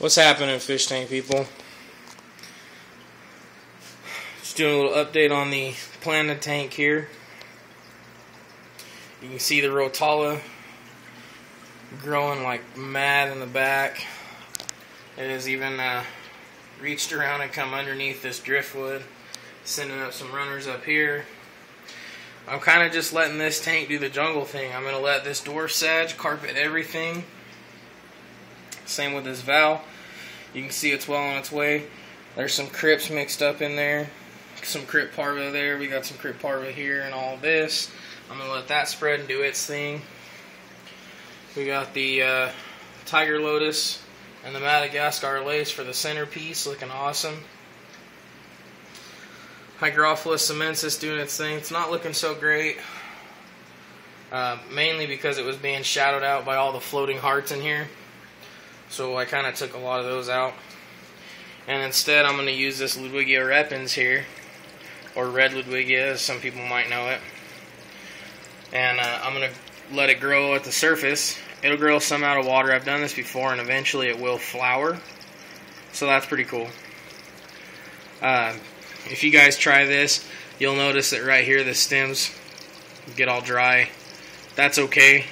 What's happening, fish tank people? Just doing a little update on the planted tank here. You can see the rotala growing like mad in the back. It has even reached around and come underneath this driftwood, sending up some runners up here. I'm kind of just letting this tank do the jungle thing. I'm going to let this dwarf sedge carpet everything. Same with this valve. You can see it's well on its way. There's some crypts mixed up in there. Some crypt parva there. We got some crypt parva here and all this. I'm going to let that spread and do its thing. We got the tiger lotus and the Madagascar lace for the centerpiece, looking awesome. Hygrophilus simensis doing its thing. It's not looking so great. Mainly because it was being shadowed out by all the floating hearts in here. So I kind of took a lot of those out. And instead I'm going to use this Ludwigia repens here. Or red Ludwigia, as some people might know it. And I'm going to let it grow at the surface. It'll grow some out of water. I've done this before, and eventually it will flower. So that's pretty cool. If you guys try this, you'll notice that right here the stems get all dry. That's okay.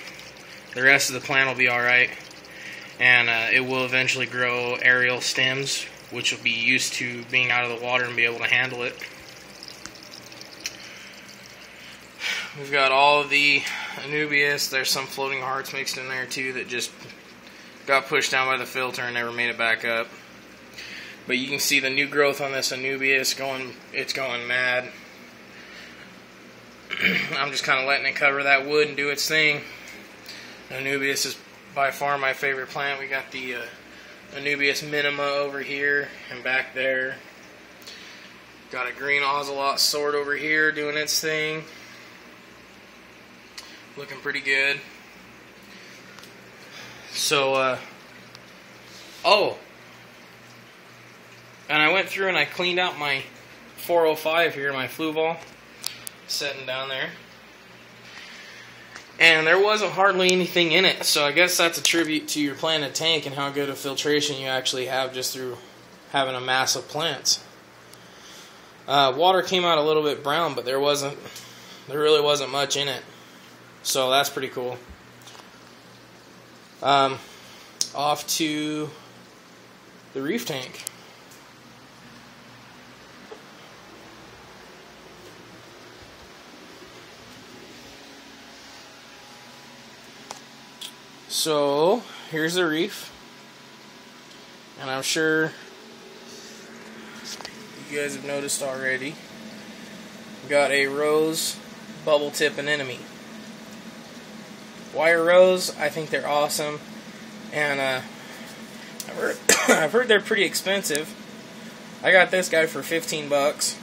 The rest of the plant will be alright. And it will eventually grow aerial stems, which will be used to being out of the water and be able to handle it. We've got all of the Anubias. There's some floating hearts mixed in there too that just got pushed down by the filter and never made it back up. But you can see the new growth on this Anubias it's going mad. I'm just kind of letting it cover that wood and do its thing. Anubias is by far my favorite plant. We got the Anubias minima over here and back there. Got a green ocelot sword over here doing its thing. Looking pretty good. So, oh! And I went through and I cleaned out my 405 here, my Fluval, sitting down there. And there wasn't hardly anything in it, so I guess that's a tribute to your planted tank and how good of filtration you actually have just through having a mass of plants. Water came out a little bit brown, but there really wasn't much in it. So that's pretty cool. Off to the reef tank. So here's the reef, and I'm sure you guys have noticed already. We got a rose bubble tip anemone. Wire rose, I think they're awesome, and I've heard they're pretty expensive. I got this guy for 15 bucks.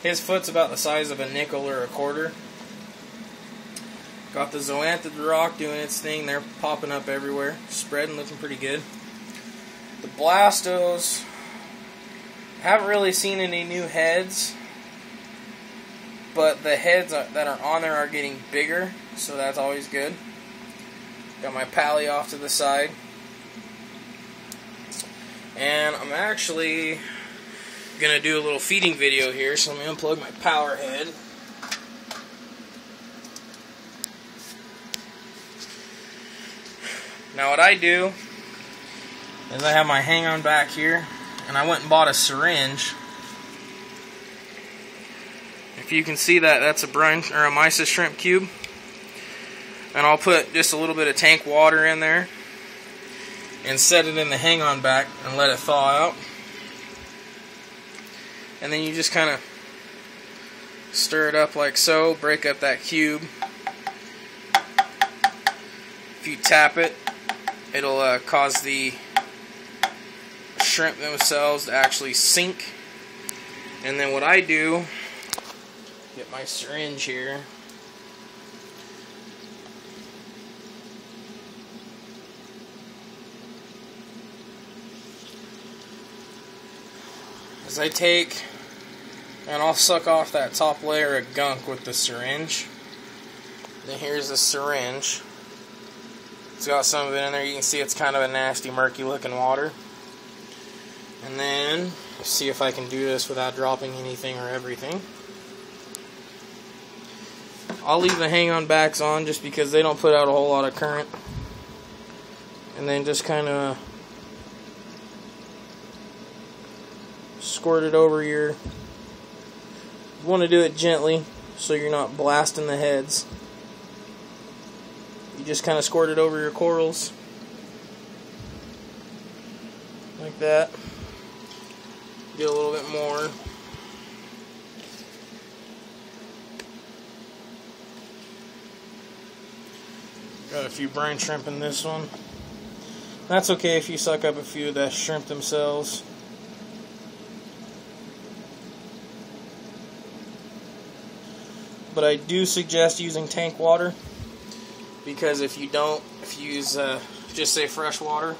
His foot's about the size of a nickel or a quarter. Got the zoanthid rock doing its thing. They're popping up everywhere, spreading, looking pretty good. The blastos, haven't really seen any new heads, but the heads that are on there are getting bigger, so that's always good. Got my pally off to the side. And I'm actually going to do a little feeding video here, so let me unplug my power head. Now what I do is I have my hang-on back here, and I went and bought a syringe. If you can see that, that's a brine or a mysis shrimp cube. And I'll put just a little bit of tank water in there and set it in the hang-on back and let it thaw out. And then you just kind of stir it up like so, break up that cube. If you tap it, it'll cause the shrimp themselves to actually sink. And then what I do, get my syringe here, is I take and I'll suck off that top layer of gunk with the syringe. Then here's the syringe. It's got some of it in there. You can see it's kind of a nasty, murky looking water. And then, see if I can do this without dropping anything or everything. I'll leave the hang-on backs on just because they don't put out a whole lot of current. And then just kind of squirt it over your... You want to do it gently so you're not blasting the heads. You just kind of squirt it over your corals. Like that. Get a little bit more. Got a few brine shrimp in this one. That's okay if you suck up a few of the shrimp themselves. But I do suggest using tank water, because if you don't, if you use just say fresh water,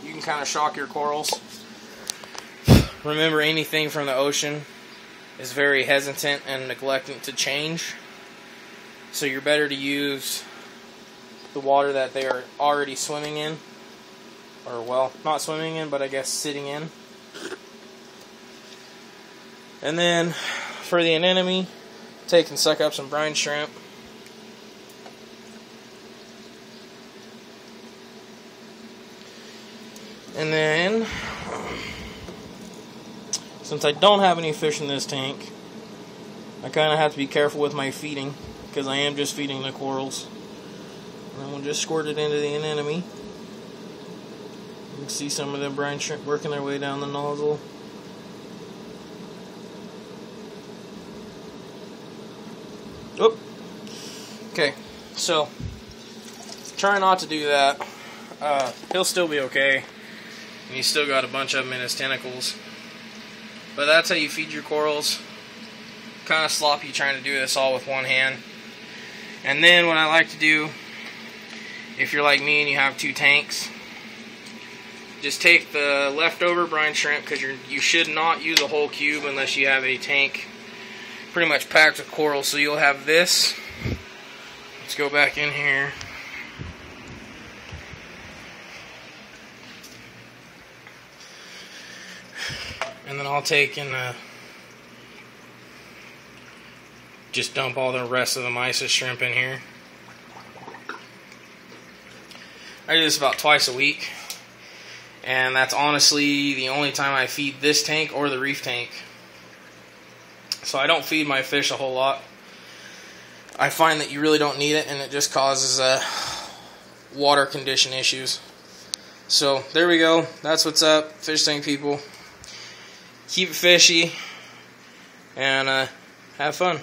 you can kind of shock your corals. Remember, anything from the ocean is very hesitant and neglectant to change, so you're better to use the water that they are already swimming in, or well, not swimming in, but I guess sitting in. And then for the anemone, take and suck up some brine shrimp. And then, since I don't have any fish in this tank, I kind of have to be careful with my feeding, because I am just feeding the corals. And we'll just squirt it into the anemone. You can see some of the brine shrimp working their way down the nozzle. Oop. Okay, so try not to do that. He'll still be okay, and he's still got a bunch of them in his tentacles. But that's how you feed your corals. Kind of sloppy trying to do this all with one hand. And then what I like to do, if you're like me and you have 2 tanks, just take the leftover brine shrimp, because you should not use a whole cube unless you have a tank pretty much packed with coral. So you'll have this. Let's go back in here. And then I'll take and just dump all the rest of the mysis shrimp in here. I do this about twice a week, and that's honestly the only time I feed this tank or the reef tank. So I don't feed my fish a whole lot. I find that you really don't need it, and it just causes water condition issues. So there we go. That's what's up, fish tank people. Keep it fishy, and have fun.